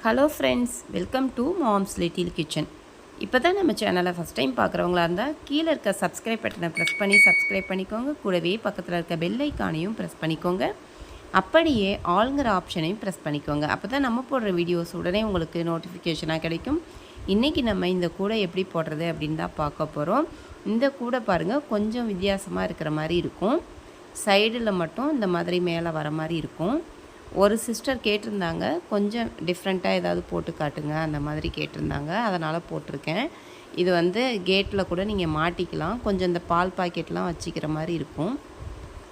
Hello friends, welcome to moms little kitchen. இப்போ தான் நம்ம சேனலை ஃபஸ்ட் டைம் பார்க்குறவங்களா இருந்தால் கீழே இருக்க சப்ஸ்கிரைப் பட்டனை ப்ரெஸ் பண்ணி சப்ஸ்கிரைப் பண்ணிக்கோங்க. கூடவே பக்கத்தில் இருக்க பெல் ஐக்கானையும் ப்ரெஸ் பண்ணிக்கோங்க. அப்படியே ஆளுங்கிற ஆப்ஷனையும் ப்ரெஸ் பண்ணிக்கோங்க. அப்போ தான் நம்ம போடுற வீடியோஸ் உடனே உங்களுக்கு நோட்டிஃபிகேஷனாக கிடைக்கும். இன்றைக்கி நம்ம இந்த கூடை எப்படி போடுறது அப்படின்னு தான் பார்க்க போகிறோம். இந்த கூடை பாருங்கள், கொஞ்சம் வித்தியாசமாக இருக்கிற மாதிரி இருக்கும். சைடில் மட்டும் இந்த மாதிரி மேலே வர மாதிரி இருக்கும். ஒரு சிஸ்டர் கேட்டிருந்தாங்க, கொஞ்சம் டிஃப்ரெண்ட்டாக ஏதாவது போட்டு காட்டுங்க அந்த மாதிரி கேட்டிருந்தாங்க. அதனால் போட்டிருக்கேன். இது கேட்டில் கூட நீங்கள் மாட்டிக்கலாம். கொஞ்சம் இந்த பால் பாக்கெட்லாம் வச்சுக்கிற மாதிரி இருக்கும்.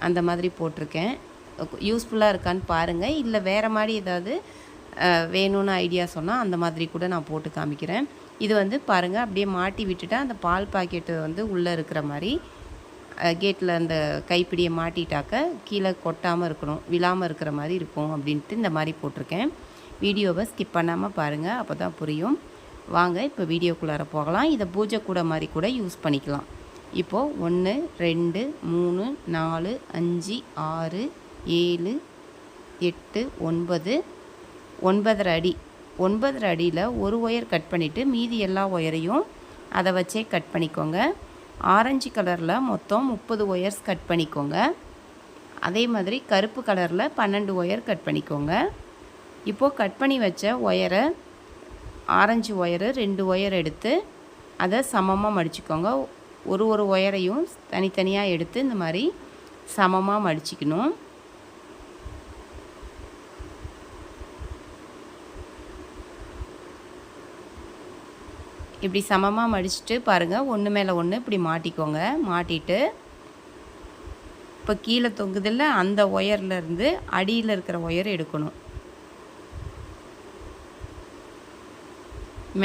அந்த மாதிரி போட்டிருக்கேன். யூஸ்ஃபுல்லாக இருக்கான்னு பாருங்கள். இல்லை வேறு மாதிரி ஏதாவது வேணும்னு ஐடியா சொன்னால் அந்த மாதிரி கூட நான் போட்டு காமிக்கிறேன். இது பாருங்கள், அப்படியே மாட்டி விட்டுட்டா அந்த பால் பாக்கெட்டு உள்ளே இருக்கிற மாதிரி கேட்டில் அந்த கைப்பிடியை மாட்டிட்டாக்க கீழே கொட்டாமல் இருக்கணும், விழாமல் இருக்கிற மாதிரி இருக்கும் அப்படின்ட்டு இந்த மாதிரி போட்டிருக்கேன். வீடியோவை ஸ்கிப் பண்ணாமல் பாருங்கள், அப்போ தான் புரியும். வாங்க இப்போ வீடியோக்குள்ளார போகலாம். இதை பூஜை கூட மாதிரி கூட யூஸ் பண்ணிக்கலாம். இப்போது 1 2 3 4 5 6 7 8 9 9.5 அடி. 9.5 அடியில் ஒரு ஒயர் கட் பண்ணிவிட்டு மீதி எல்லா ஒயரையும் அதை வச்சே கட் பண்ணிக்கோங்க. ஆரஞ்சு கலரில் மொத்தம் 30 ஒயர்ஸ் கட் பண்ணிக்கோங்க. அதே மாதிரி கருப்பு கலரில் 12 ஒயர் கட் பண்ணிக்கோங்க. இப்போது கட் பண்ணி வச்ச ஒயரை, ஆரஞ்சு ஒயரு 2 ஒயர் எடுத்து அதை சமமாக மடிச்சுக்கோங்க. ஒரு ஒயரையும் தனித்தனியாக எடுத்து இந்த மாதிரி சமமாக மடிச்சிக்கணும். இப்படி சமமாக மடிச்சுட்டு பாருங்கள், ஒன்று மேலே ஒன்று இப்படி மாட்டிக்கோங்க. மாட்டிட்டு இப்போ கீழே தொங்குதில்ல, அந்த ஒயர்லேருந்து அடியில் இருக்கிற ஒயர் எடுக்கணும்.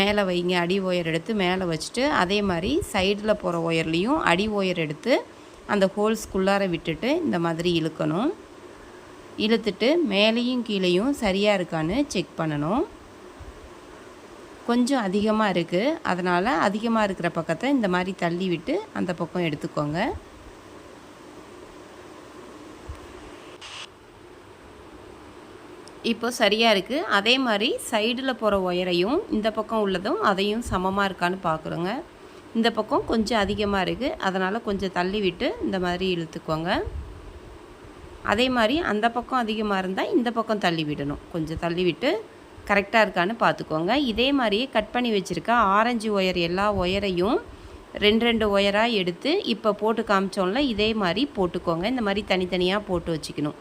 மேலே வைங்க. அடி ஒயர் எடுத்து மேலே வச்சுட்டு அதே மாதிரி சைடில் போகிற ஒயர்லேயும் அடி ஒயர் எடுத்து அந்த ஹோல்ஸ்குள்ளார விட்டுட்டு இந்த மாதிரி இழுக்கணும். இழுத்துட்டு மேலேயும் கீழேயும் சரியாக இருக்கான்னு செக் பண்ணணும். கொஞ்சம் அதிகமாக இருக்குது, அதனால் அதிகமாக இருக்கிற பக்கத்தை இந்த மாதிரி தள்ளி விட்டு அந்த பக்கம் எடுத்துக்கோங்க. இப்போ சரியாக இருக்குது. அதே மாதிரி சைடில் போகிற ஒயரையும் இந்த பக்கம் உள்ளதும் அதையும் சமமாக இருக்கான்னு பார்க்குறோங்க. இந்த பக்கம் கொஞ்சம் அதிகமாக இருக்குது, அதனால் கொஞ்சம் தள்ளி விட்டு இந்த மாதிரி இழுத்துக்கோங்க. அதே மாதிரி அந்த பக்கம் அதிகமாக இருந்தால் இந்த பக்கம் தள்ளி விடணும். கொஞ்சம் தள்ளி விட்டு கரெக்டாக இருக்கான்னு பார்த்துக்கோங்க. இதே மாதிரியே கட் பண்ணி வச்சுருக்க ஆரஞ்சு ஒயர் எல்லா ஒயரையும் 2 ஒயராக எடுத்து இப்போ போட்டு காமிச்சோம்ல, இதே மாதிரி போட்டுக்கோங்க. இந்த மாதிரி தனித்தனியாக போட்டு வச்சுக்கணும்.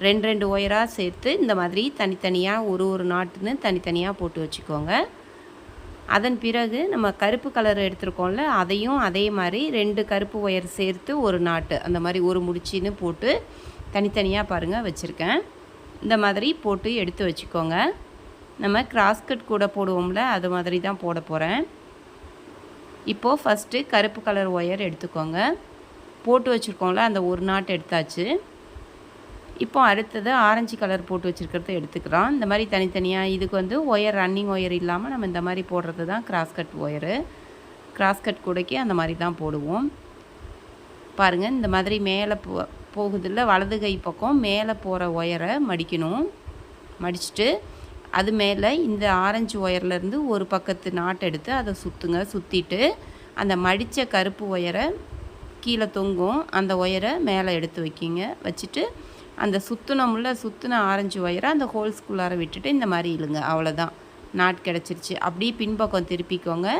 2 ஒயராக சேர்த்து இந்த மாதிரி தனித்தனியாக ஒரு நாட்டுன்னு தனித்தனியாக போட்டு வச்சுக்கோங்க. அதன் பிறகு நம்ம கருப்பு கலர் எடுத்துருக்கோம்ல, அதையும் அதே மாதிரி 2 கருப்பு ஒயர் சேர்த்து ஒரு நாட்டு, அந்த மாதிரி ஒரு முடிச்சின்னு போட்டு தனித்தனியாக பாருங்கள் வச்சுருக்கேன். இந்த மாதிரி போட்டு எடுத்து வச்சுக்கோங்க. நம்ம கிராஸ்கட் கூட போடுவோம்ல, அது மாதிரி தான் போட போகிறேன். இப்போது ஃபஸ்ட்டு கருப்பு கலர் ஒயர் எடுத்துக்கோங்க. போட்டு வச்சுருக்கோம்ல, அந்த ஒரு நாட்டு எடுத்தாச்சு. இப்போ அடுத்தது ஆரஞ்சு கலர் போட்டு வச்சுருக்கிறத எடுத்துக்கிறோம். இந்த மாதிரி தனித்தனியாக இதுக்கு ஒயர் ரன்னிங் ஒயர் இல்லாமல் நம்ம இந்த மாதிரி போடுறது தான் கிராஸ்கட் ஒயரு. கிராஸ்கட் கூடைக்கு அந்த மாதிரி தான் போடுவோம். பாருங்கள், இந்த மாதிரி மேலே போகுதில்ல, வலது கை பக்கம் மேலே போகிற ஒயரை மடிக்கணும். மடிச்சுட்டு அது மேலே இந்த ஆரஞ்சு ஒயர்லேருந்து ஒரு பக்கத்து நாட்டு எடுத்து அதை சுற்றுங்க. சுற்றிட்டு அந்த மடித்த கருப்பு ஒயரை கீழே தொங்கும், அந்த ஒயரை மேலே எடுத்து வைக்கிங்க. வச்சுட்டு அந்த சுற்றின ஆரஞ்சு ஒயரை அந்த ஹோல்ஸ்குள்ளார விட்டுட்டு இந்த மாதிரி இழுங்க. அவ்வளோதான், நாட் கிடச்சிருச்சு. அப்படியே பின்பக்கம் திருப்பிக்கோங்க.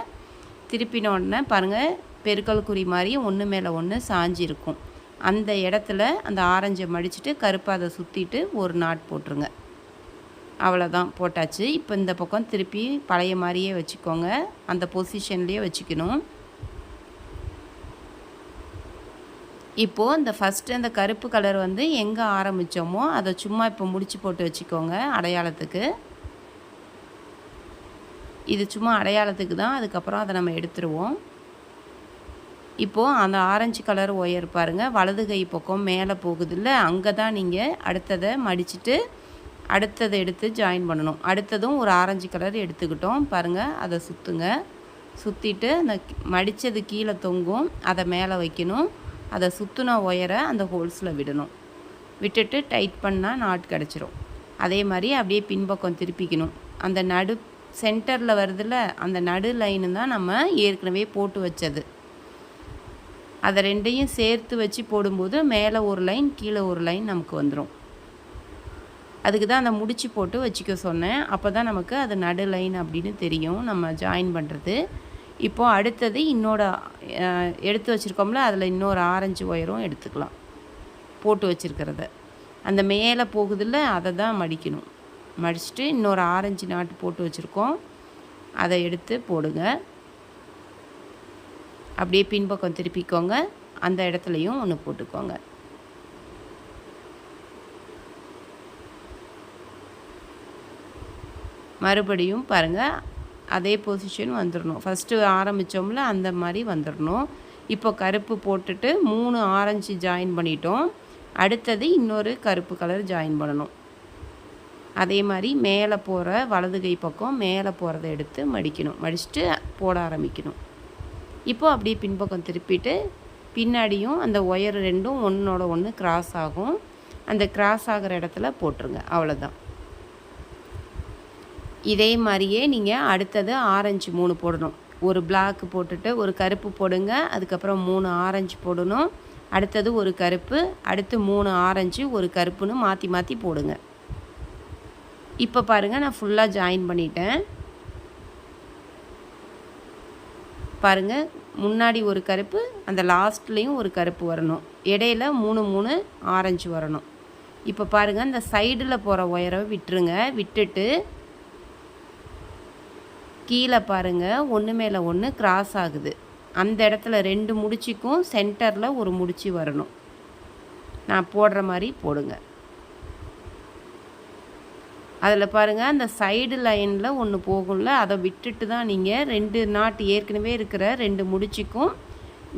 திருப்பின உடனே பாருங்கள், பெருக்கல் குறி மாதிரி ஒன்று மேலே ஒன்று சாஞ்சிருக்கும். அந்த இடத்துல அந்த ஆரஞ்சை மடிச்சுட்டு கருப்பை அதை சுற்றிட்டு ஒரு நாட் போட்டுருங்க. அவ்வளோதான், போட்டாச்சு. இப்போ இந்த பக்கம் திருப்பி பழைய மாதிரியே வச்சுக்கோங்க. அந்த பொசிஷன்லேயே வச்சுக்கணும். இப்போது இந்த ஃபஸ்ட்டு அந்த கருப்பு கலர் எங்கே ஆரம்பித்தோமோ அதை சும்மா இப்போ முடிச்சு போட்டு வச்சுக்கோங்க அடையாளத்துக்கு. இது சும்மா அடையாளத்துக்கு தான், அதுக்கப்புறம் அதை நம்ம எடுத்துருவோம். இப்போது அந்த ஆரஞ்சு கலர் ஒயர் பாருங்கள், வலது கை பக்கம் மேலே போகுதில்ல, அங்கே தான் நீங்கள் அடுத்ததை மடிச்சுட்டு அடுத்ததை எடுத்து ஜாயின் பண்ணணும். அடுத்ததும் ஒரு ஆரஞ்சு கலர் எடுத்துக்கிட்டோம் பாருங்கள், அதை சுற்றுங்க. சுற்றிட்டு அந்த மடித்தது கீழே தொங்கும், அதை மேலே வைக்கணும். அதை சுற்றின ஒயரை அந்த ஹோல்ஸில் விடணும். விட்டுட்டு டைட் பண்ணால் நாட் கிடச்சிரும். அதே மாதிரி அப்படியே பின்பக்கம் திருப்பிக்கணும். அந்த நடு சென்டரில் வருதுல்ல, அந்த நடு லைனு தான் நம்ம ஏற்கனவே போட்டு வச்சது. அதை ரெண்டையும் சேர்த்து வச்சு போடும்போது மேலே ஒரு லைன் கீழே ஒரு லைன் நமக்கு வந்துடும். அதுக்கு தான் அந்த முடிச்சு போட்டு வச்சுக்க சொன்னேன். அப்போ தான் நமக்கு அது நடு லைன் அப்படின்னு தெரியும் நம்ம ஜாயின் பண்ணுறது. இப்போது அடுத்தது இன்னோட எடுத்து வச்சுருக்கோம்ல, அதில் இன்னொரு ஆரஞ்சு ஒயரும் எடுத்துக்கலாம். போட்டு வச்சுருக்கிறத அந்த மேலே போகுதில்ல, அதை தான் மடிக்கணும். மடிச்சுட்டு இன்னொரு ஆரஞ்சு நாட்டு போட்டு வச்சுருக்கோம், அதை எடுத்து போடுங்க. அப்படியே பின்பக்கம் திருப்பிக்கோங்க. அந்த இடத்துலையும் ஒன்று போட்டுக்கோங்க. மறுபடியும் பாருங்கள், அதே பொசிஷன் வந்துடணும். ஃபஸ்ட்டு ஆரம்பித்தோம்ல அந்த மாதிரி வந்துடணும். இப்போ கருப்பு போட்டுட்டு 3 ஆரஞ்சு ஜாயின் பண்ணிட்டோம். அடுத்தது இன்னொரு கருப்பு கலர் ஜாயின் பண்ணணும். அதே மாதிரி மேலே போகிற வலது கை பக்கம் மேலே போகிறத எடுத்து மடிக்கணும். மடிச்சுட்டு போட ஆரம்பிக்கணும். இப்போது அப்படியே பின்பக்கம் திருப்பிட்டு பின்னாடியும் அந்த ஒயர் ரெண்டும் ஒன்றோட ஒன்று கிராஸ் ஆகும். அந்த கிராஸ் ஆகிற இடத்துல போட்டுருங்க. அவ்வளோதான். இதே மாதிரியே நீங்கள் அடுத்தது ஆரஞ்சு 3 போடணும். ஒரு பிளாக் போட்டுட்டு ஒரு கருப்பு போடுங்க. அதுக்கப்புறம் 3 ஆரஞ்சு போடணும். அடுத்தது ஒரு கருப்பு, அடுத்து 3 ஆரஞ்சு ஒரு கருப்புன்னு மாற்றி மாற்றி போடுங்க. இப்போ பாருங்கள், நான் ஃபுல்லாக ஜாயின் பண்ணிட்டேன். பாருங்கள், முன்னாடி ஒரு கருப்பு, அந்த லாஸ்ட்லேயும் ஒரு கருப்பு வரணும். இடையில 3 ஆரஞ்சு வரணும். இப்போ பாருங்கள், இந்த சைடில் போகிற ஒயரை விட்டுருங்க. விட்டுட்டு கீழே பாருங்கள், ஒன்று மேலே ஒன்று கிராஸ் ஆகுது. அந்த இடத்துல 2 முடிச்சுக்கும் சென்டரில் ஒரு முடிச்சு வரணும். நான் போடுற மாதிரி போடுங்க. அதில் பாருங்கள், அந்த சைடு லைனில் ஒன்று போகும்ல, அதை விட்டுட்டு தான் நீங்கள் 2 நாட் ஏற்கனவே இருக்கிற 2 முடிச்சுக்கும்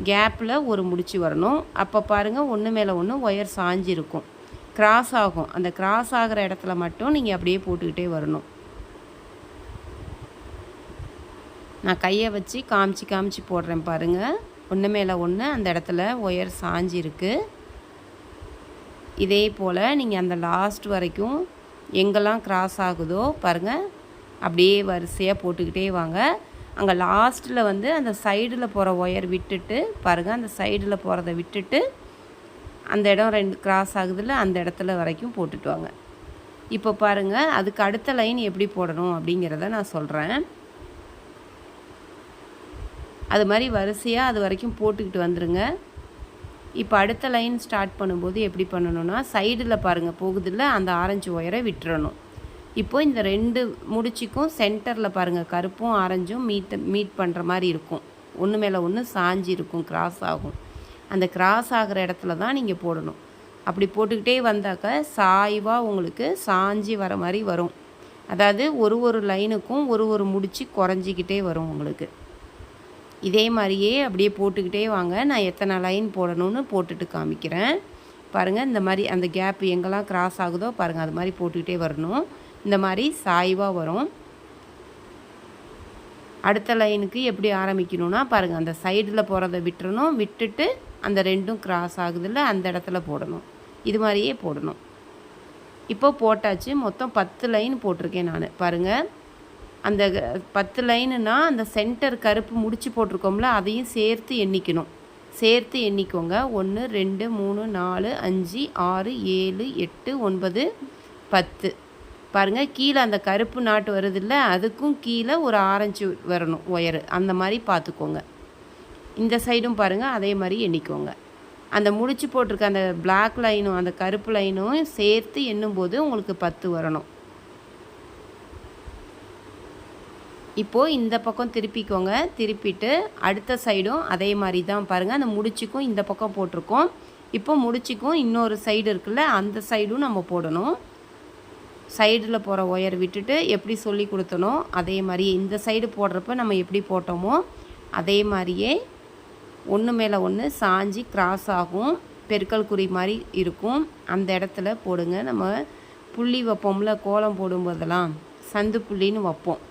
கேப்பில் ஒரு முடிச்சு வரணும். அப்போ பாருங்கள், ஒன்று மேலே ஒன்று ஒயர் சாஞ்சிருக்கும், கிராஸ் ஆகும். அந்த கிராஸ் ஆகிற இடத்துல மட்டும் நீங்கள் அப்படியே போட்டுக்கிட்டே வரணும். நான் கையை வச்சு காமிச்சு போடுறேன் பாருங்கள். ஒன்று மேலே ஒன்று அந்த இடத்துல ஒயர் சாஞ்சிருக்கு. இதே போல் நீங்கள் அந்த லாஸ்ட் வரைக்கும் எங்கெல்லாம் கிராஸ் ஆகுதோ பாருங்கள், அப்படியே வரிசையாக போட்டுக்கிட்டே வாங்க. அங்கே லாஸ்ட்டில் வந்து அந்த சைடில் போகிற ஒயர் விட்டுட்டு பாருங்கள், அந்த சைடில் போகிறத விட்டுட்டு அந்த இடம் 2 கிராஸ் ஆகுதுல்ல, அந்த இடத்துல வரைக்கும் போட்டுட்டு வாங்க. இப்போ பாருங்கள், அதுக்கு அடுத்த லைன் எப்படி போடணும் அப்படிங்கிறத நான் சொல்கிறேன். அது மாதிரி வரிசையாக அது வரைக்கும் போட்டுக்கிட்டு வந்துடுங்க. இப்போ அடுத்த லைன் ஸ்டார்ட் பண்ணும்போது எப்படி பண்ணணும்னா, சைடில் பாருங்கள் போகுதில்ல, அந்த ஆரஞ்சு ஒயரை விட்டுறணும். இப்போது இந்த 2 முடிச்சுக்கும் சென்டரில் பாருங்கள், கருப்பும் ஆரஞ்சும் மீட் பண்ணுற மாதிரி இருக்கும். ஒன்று மேலே ஒன்று சாஞ்சி இருக்கும், கிராஸ் ஆகும். அந்த கிராஸ் ஆகிற இடத்துல தான் நீங்கள் போடணும். அப்படி போட்டுக்கிட்டே வந்தாக்க சாய்வாக உங்களுக்கு சாஞ்சி வர மாதிரி வரும். அதாவது ஒரு லைனுக்கும் ஒரு முடிச்சு குறைஞ்சிக்கிட்டே வரும் உங்களுக்கு. இதே மாதிரியே அப்படியே போட்டுக்கிட்டே வாங்க. நான் எத்தனை லைன் போடணும்னு போட்டுட்டு காமிக்கிறேன் பாருங்கள். இந்த மாதிரி அந்த கேப் எங்கெல்லாம் கிராஸ் ஆகுதோ பாருங்கள், அது மாதிரி போட்டுக்கிட்டே வரணும். இந்த மாதிரி சாய்வாக வரும். அடுத்த லைனுக்கு எப்படி ஆரம்பிக்கணும்னா பாருங்கள், அந்த சைடில் போகிறத விட்டுறணும். விட்டுட்டு அந்த 2ம் கிராஸ் ஆகுதில்ல, அந்த இடத்துல போடணும். இது மாதிரியே போடணும். இப்போ போட்டாச்சு. மொத்தம் 10 லைன் போட்டிருக்கேன் நான். பாருங்கள், அந்த 10 லைனுன்னா அந்த சென்டர் கருப்பு முடிச்சு போட்டிருக்கோம்ல, அதையும் சேர்த்து எண்ணிக்கணும். சேர்த்து எண்ணிக்கோங்க. 1 2 3 4 5 6 7 8 9 10. பாருங்கள், கீழே அந்த கருப்பு நாட்டு வருதில்ல, அதுக்கும் கீழே ஒரு ஆரஞ்சு வரணும் ஒயரு. அந்த மாதிரி பார்த்துக்கோங்க. இந்த சைடும் பாருங்கள், அதே மாதிரி எண்ணிக்கோங்க. அந்த முடிச்சு போட்டிருக்க அந்த பிளாக் லைனும் அந்த கருப்பு லைனும் சேர்த்து எண்ணும்போது உங்களுக்கு 10 வரணும். இப்போது இந்த பக்கம் திருப்பிக்கோங்க. திருப்பிட்டு அடுத்த சைடும் அதே மாதிரி தான் பாருங்கள். அந்த முடிச்சுக்கும் இந்த பக்கம் போட்டிருக்கோம். இப்போ முடிச்சுக்கும் இன்னொரு சைடு இருக்குல்ல, அந்த சைடும் நம்ம போடணும். சைடில் போகிற ஒயர் விட்டுட்டு எப்படி சொல்லி கொடுத்தனோ அதே மாதிரி இந்த சைடு போடுறப்ப நம்ம எப்படி போட்டோமோ அதே மாதிரியே ஒன்று மேலே ஒன்று சாஞ்சி கிராஸ் ஆகும், பெருக்கல் குறி மாதிரி இருக்கும். அந்த இடத்துல போடுங்க. நம்ம புள்ளி வைப்போம்ல, கோலம் போடும்போதெல்லாம் சந்து புள்ளின்னு வைப்போம்.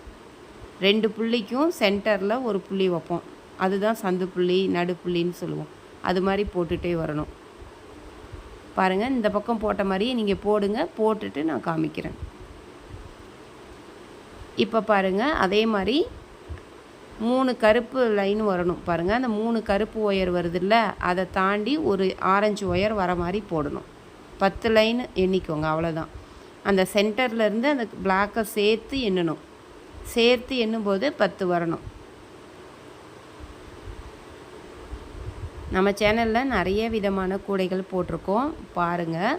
2 புள்ளிக்கும் சென்டரில் ஒரு புள்ளி வைப்போம். அதுதான் சந்து புள்ளி, நடுப்புள்ளின்னு சொல்லுவோம். அது மாதிரி போட்டுகிட்டே வரணும். பாருங்கள், இந்த பக்கம் போட்ட மாதிரியே நீங்கள் போடுங்க. போட்டுட்டு நான் காமிக்கிறேன். இப்போ பாருங்கள், அதே மாதிரி 3 கருப்பு லைன் வரணும். பாருங்கள், அந்த 3 கருப்பு ஒயர் வருதுல்ல, அதை தாண்டி ஒரு ஆரஞ்சு ஒயர் வர மாதிரி போடணும். 10 லைன் எண்ணிக்கோங்க, அவ்வளோதான். அந்த சென்டர்லேருந்து அந்த பிளாக்கை சேர்த்து எண்ணணும். சேர்த்து எண்ணும்போது 10 வரணும். நம்ம சேனலில் நிறைய விதமான கூடைகள் போட்டிருக்கோம், பாருங்கள்.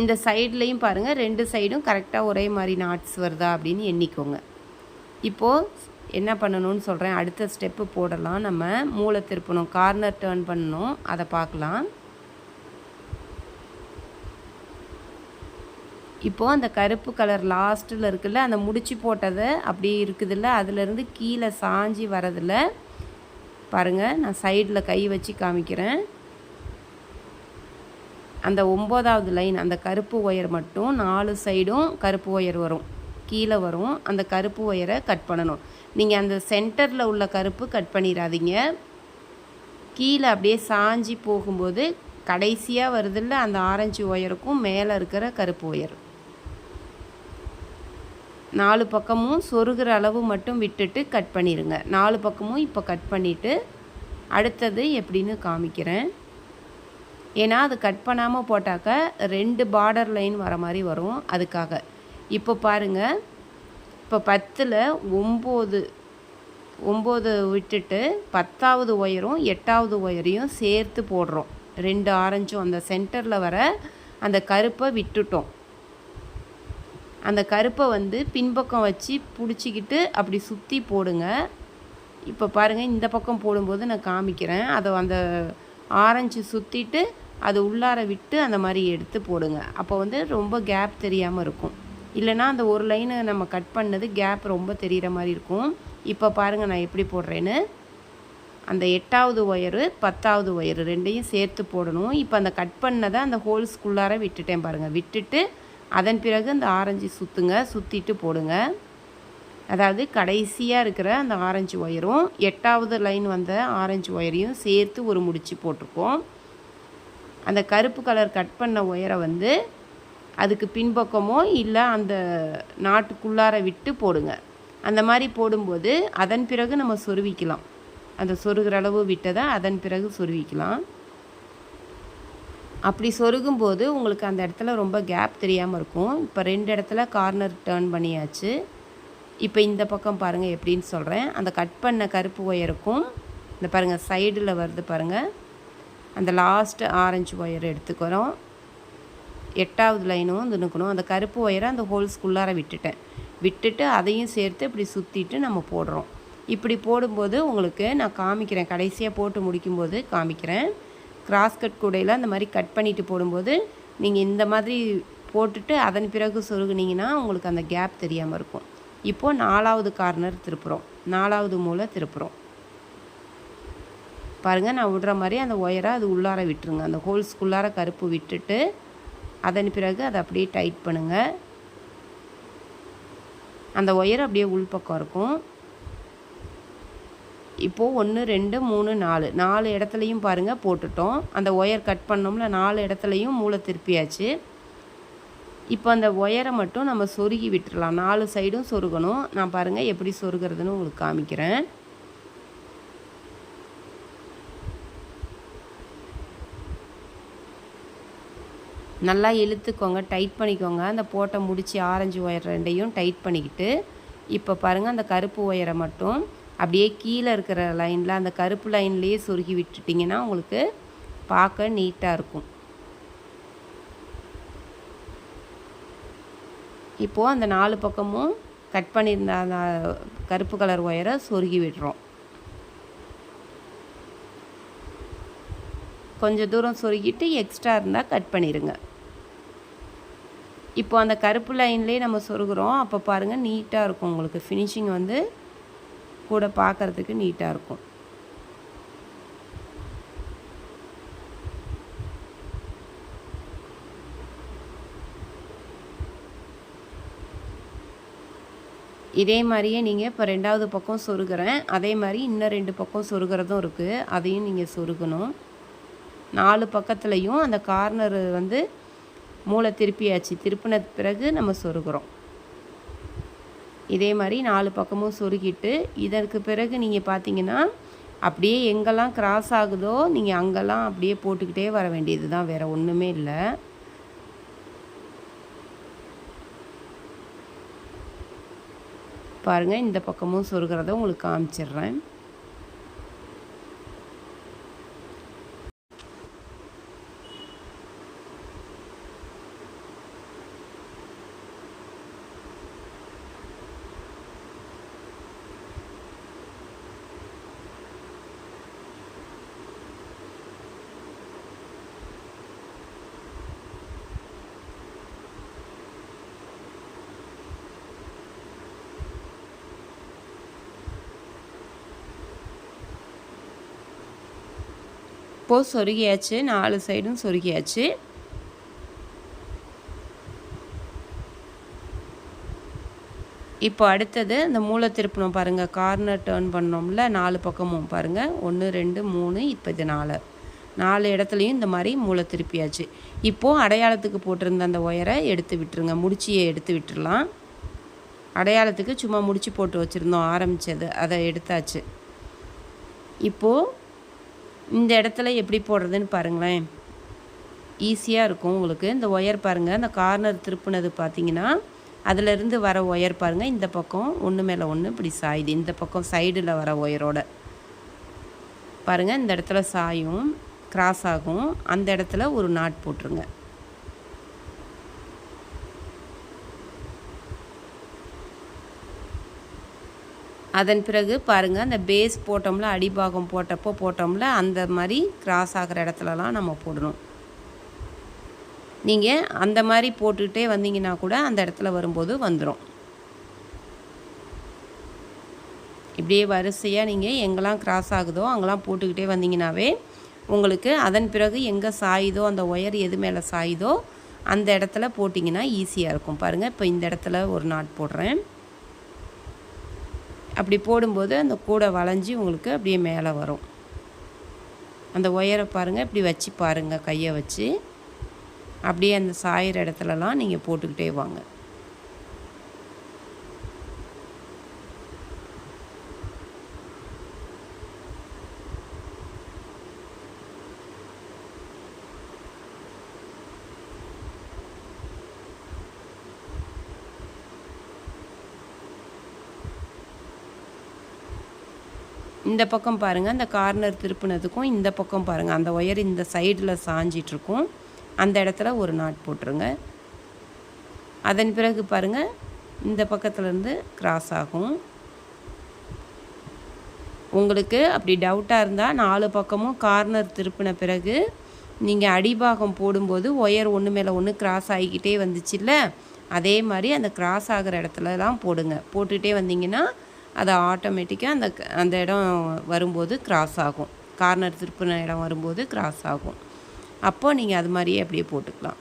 இந்த சைட்லேயும் பாருங்கள், 2 சைடும் கரெக்டாக ஒரே மாதிரி நாட்ஸ் வருதா அப்படின்னு எண்ணிக்கோங்க. இப்போது என்ன பண்ணணும்னு சொல்கிறேன். அடுத்த ஸ்டெப்பு போடலாம். நம்ம மூளை திருப்பணும், கார்னர் டர்ன் பண்ணணும், அதை பார்க்கலாம். இப்போது அந்த கருப்பு கலர் லாஸ்ட்டில் இருக்குல்ல, அந்த முடிச்சு போட்டதை அப்படியே இருக்குதுல்ல, அதுலேருந்து கீழே சாஞ்சி வரதில் பாருங்கள், நான் சைடில் கை வச்சு காமிக்கிறேன். அந்த 9வது லைன், அந்த கருப்பு ஒயர் மட்டும் 4 சைடும் கருப்பு ஒயர் வரும், கீழே வரும். அந்த கருப்பு ஒயரை கட் பண்ணணும். நீங்கள் அந்த சென்டரில் உள்ள கருப்பு கட் பண்ணிடாதீங்க. கீழே அப்படியே சாஞ்சி போகும்போது கடைசியாக வருதில்ல, அந்த ஆரஞ்சு ஒயருக்கும் மேலே இருக்கிற கருப்பு ஒயர் 4 பக்கமும் சொருகிற அளவு மட்டும் விட்டுட்டு கட் பண்ணிடுங்க. 4 பக்கமும் இப்போ கட் பண்ணிவிட்டு அடுத்தது எப்படின்னு காமிக்கிறேன். ஏன்னா அது கட் பண்ணாமல் போட்டாக்க 2 பார்டர் லைன் வர மாதிரி வரும், அதுக்காக. இப்போ பாருங்கள், இப்போ 10ல் 9 விட்டுட்டு 10வது ஒயரும் 8வது ஒயரையும் சேர்த்து போடுறோம். 2 ஆரஞ்சும் அந்த சென்டரில் வர அந்த கருப்பை விட்டுட்டோம். அந்த கருப்பை வந்து பின்பக்கம் வச்சு பிடிச்சிக்கிட்டு அப்படி சுற்றி போடுங்க. இப்போ பாருங்கள், இந்த பக்கம் போடும்போது நான் காமிக்கிறேன். அதை அந்த ஆரஞ்சு சுற்றிட்டு அது உள்ளார விட்டு அந்த மாதிரி எடுத்து போடுங்க. அப்போ வந்து ரொம்ப கேப் தெரியாமல் இருக்கும். இல்லைனா அந்த ஒரு லைனை நம்ம கட் பண்ணது கேப் ரொம்ப தெரிகிற மாதிரி இருக்கும். இப்போ பாருங்கள் நான் எப்படி போடுறேன்னு. அந்த 8வது ஒயரு 10வது ஒயரு 2ஐயும் சேர்த்து போடணும். இப்போ அந்த கட் பண்ணதை அந்த ஹோல்ஸ்குள்ளார விட்டுட்டேன் பாருங்கள். விட்டுட்டு அதன் பிறகு அந்த ஆரஞ்சு சுற்றுங்க, சுற்றிட்டு போடுங்க. அதாவது கடைசியாக இருக்கிற அந்த ஆரஞ்சு ஒயரும் 8வது லைன் வந்த ஆரஞ்சு ஒயரையும் சேர்த்து ஒரு முடிச்சு போட்டிருக்கோம். அந்த கருப்பு கலர் கட் பண்ண ஒயரை வந்து அதுக்கு பின்பக்கமோ இல்லை அந்த நாட்டுக்குள்ளார விட்டு போடுங்க. அந்த மாதிரி போடும்போது அதன் பிறகு நம்ம சொருவிக்கலாம். அந்த சொருகிற அளவு விட்டதை அதன் பிறகு சொருவிக்கலாம். அப்படி சொருகும்போது உங்களுக்கு அந்த இடத்துல ரொம்ப கேப் தெரியாமல் இருக்கும். இப்போ 2 இடத்துல கார்னர் டர்ன் பண்ணியாச்சு. இப்போ இந்த பக்கம் பாருங்கள் எப்படின்னு சொல்கிறேன். அந்த கட் பண்ண கருப்பு ஒயருக்கும் இந்த பாருங்கள் சைடில் வருது பாருங்கள், அந்த லாஸ்ட்டு ஆரஞ்சு ஒயர் எடுத்துக்கிறோம். 8வது லைனும் துணுக்கணும். அந்த கருப்பு ஒயரை அந்த ஹோல்ஸ்குள்ளார விட்டுட்டு அதையும் சேர்த்து இப்படி சுற்றிட்டு நம்ம போடுறோம். இப்படி போடும்போது உங்களுக்கு நான் காமிக்கிறேன், கடைசியாக போட்டு முடிக்கும்போது காமிக்கிறேன். கிராஸ் கட் கூடையில் அந்த மாதிரி கட் பண்ணிவிட்டு போடும்போது நீங்கள் இந்த மாதிரி போட்டுட்டு அதன் பிறகு சொருகுனீங்கன்னா உங்களுக்கு அந்த கேப் தெரியாமல் இருக்கும். இப்போது 4வது கார்னர் திருப்புறோம், 4வது மூலை திருப்புறோம். பாருங்கள், நான் விடுற மாதிரி அந்த ஒயரை அது உள்ளார விட்டுருங்க. அந்த ஹோல்ஸ்குள்ளார கருப்பு விட்டுட்டு அதன் பிறகு அதை அப்படியே டைட் பண்ணுங்கள். அந்த ஒயர் அப்படியே உள்பக்கம் இருக்கும். இப்போது 1 2 3 4 இடத்துலையும் பாருங்கள் போட்டுட்டோம். அந்த ஒயர் கட் பண்ணோம்ல, 4 இடத்துலையும் மூளை திருப்பியாச்சு. இப்போ அந்த ஒயரை மட்டும் நம்ம சொருகி விட்டுறலாம். 4 சைடும் சொருகணும். நான் பாருங்கள் எப்படி சொருகிறதுன்னு உங்களுக்கு காமிக்கிறேன். நல்லா இழுத்துக்கோங்க, டைட் பண்ணிக்கோங்க. அந்த போட்ட முடிச்சு ஆரஞ்சு ஒயர் 2ஐயும் டைட் பண்ணிக்கிட்டு இப்போ பாருங்கள் அந்த கருப்பு ஒயரை மட்டும் அப்படியே கீழே இருக்கிற லைனில் அந்த கருப்பு லைன்லேயே சொருகி விட்டுட்டிங்கன்னா உங்களுக்கு பார்க்க நீட்டாக இருக்கும். இப்போது அந்த 4 பக்கமும் கட் பண்ணியிருந்த அந்த கருப்பு கலர் ஒயரை சொருகி விடுறோம். கொஞ்சம் தூரம் சொருகிட்டு எக்ஸ்ட்ரா இருந்தால் கட் பண்ணிடுங்க. இப்போ அந்த கருப்பு லைன்லேயே நம்ம சொருகிறோம். அப்போ பாருங்கள் நீட்டாக இருக்கும், உங்களுக்கு ஃபினிஷிங் வந்து கூட பார்க்குறதுக்கு நீட்டாக இருக்கும். இதே மாதிரியே நீங்கள் இப்போ 2வது பக்கம் சொருகிறேன். அதே மாதிரி இன்னும் 2 பக்கம் சொருகிறதும் இருக்குது. அதையும் நீங்கள் சொருகணும். 4 பக்கத்துலேயும் அந்த கார்னர் வந்து மூளை திருப்பியாச்சு. திருப்பின பிறகு நம்ம சொருகிறோம். இதே மாதிரி 4 பக்கமும் சொருகிட்டு இதற்கு பிறகு நீங்கள் பார்த்தீங்கன்னா அப்படியே எங்கெல்லாம் கிராஸ் ஆகுதோ நீங்கள் அங்கெல்லாம் அப்படியே போட்டுக்கிட்டே வர வேண்டியது தான், வேறு ஒன்றுமே இல்லை. பாருங்கள், இந்த பக்கமும் சொருகிறத உங்களுக்கு காமிச்சிடுறேன். இப்போது சொருகியாச்சு, 4 சைடும் சொருகியாச்சு. இப்போ அடுத்தது இந்த மூளை திருப்பணும் பாருங்கள். கார்னர் டேர்ன் பண்ணோம்ல 4 பக்கமும் பாருங்கள். 1 2 3 இப்போ இது 4 இடத்துலையும் இந்த மாதிரி மூளை திருப்பியாச்சு. இப்போது அடையாளத்துக்கு போட்டிருந்த அந்த ஒயரை எடுத்து விட்டுருங்க. முடிச்சியை எடுத்து விட்டுடலாம். அடையாளத்துக்கு சும்மா முடிச்சு போட்டு வச்சுருந்தோம் ஆரம்பித்தது, அதை எடுத்தாச்சு. இப்போது இந்த இடத்துல எப்படி போடுறதுன்னு பாருங்களேன். ஈஸியாக இருக்கும் உங்களுக்கு. இந்த ஒயர் பாருங்கள், இந்த கார்னர் திருப்பினது பார்த்தீங்கன்னா அதிலிருந்து வர ஒயர் பாருங்கள். இந்த பக்கம் ஒன்று மேலே ஒன்று இப்படி சாயுது. இந்த பக்கம் சைடில் வர ஒயரோட பாருங்கள், இந்த இடத்துல சாயும், கிராஸ் ஆகும். அந்த இடத்துல ஒரு நாட் போட்டுருங்க. அதன் பிறகு பாருங்கள், அந்த பேஸ் போட்டோம்ல, அடிபாகம் போட்டோம்ல, அந்த மாதிரி கிராஸ் ஆகிற இடத்துலலாம் நம்ம போடணும். நீங்கள் அந்த மாதிரி போட்டுக்கிட்டே வந்தீங்கன்னா கூட அந்த இடத்துல வரும்போது வந்துடும். இப்படியே வரிசையாக நீங்கள் எங்கெல்லாம் கிராஸ் ஆகுதோ அங்கெல்லாம் போட்டுக்கிட்டே வந்தீங்கன்னாவே உங்களுக்கு அதன் பிறகு எங்கே சாயுதோ, அந்த ஒயர் எது மேலே சாயுதோ அந்த இடத்துல போட்டிங்கன்னா ஈஸியாக இருக்கும். பாருங்கள், இப்போ இந்த இடத்துல ஒரு நாட் போடுறேன். அப்படி போடும்போது அந்த கூடை வளைஞ்சி உங்களுக்கு அப்படியே மேலே வரும். அந்த ஒயரை பாருங்கள், இப்படி வச்சு பாருங்கள், கையை வச்சு அப்படியே அந்த சாயிற இடத்துலலாம் நீங்கள் போட்டுக்கிட்டே வாங்க. இந்த பக்கம் பாருங்கள், அந்த கார்னர் திருப்பினதுக்கும் இந்த பக்கம் பாருங்கள், அந்த ஒயர் இந்த சைடில் சாஞ்சிட்ருக்கும். அந்த இடத்துல ஒரு நாட் போட்டுருங்க. அதன் பிறகு பாருங்கள், இந்த பக்கத்துலேருந்து கிராஸ் ஆகும். உங்களுக்கு அப்படி டவுட்டாக இருந்தால் 4 பக்கமும் கார்னர் திருப்பின பிறகு நீங்கள் அடிபாகம் போடும்போது ஒயர் ஒன்று மேலே ஒன்று கிராஸ் ஆகிக்கிட்டே வந்துச்சுல்ல, அதே மாதிரி அந்த கிராஸ் ஆகிற இடத்துலலாம் போடுங்க. போட்டுகிட்டே வந்தீங்கன்னா அது ஆட்டோமேட்டிக்காக அந்த இடம் வரும்போது கிராஸ் ஆகும். கார்னர் திருப்பின இடம் வரும்போது கிராஸ் ஆகும். அப்போது நீங்கள் அது மாதிரியே அப்படியே போட்டுக்கலாம்.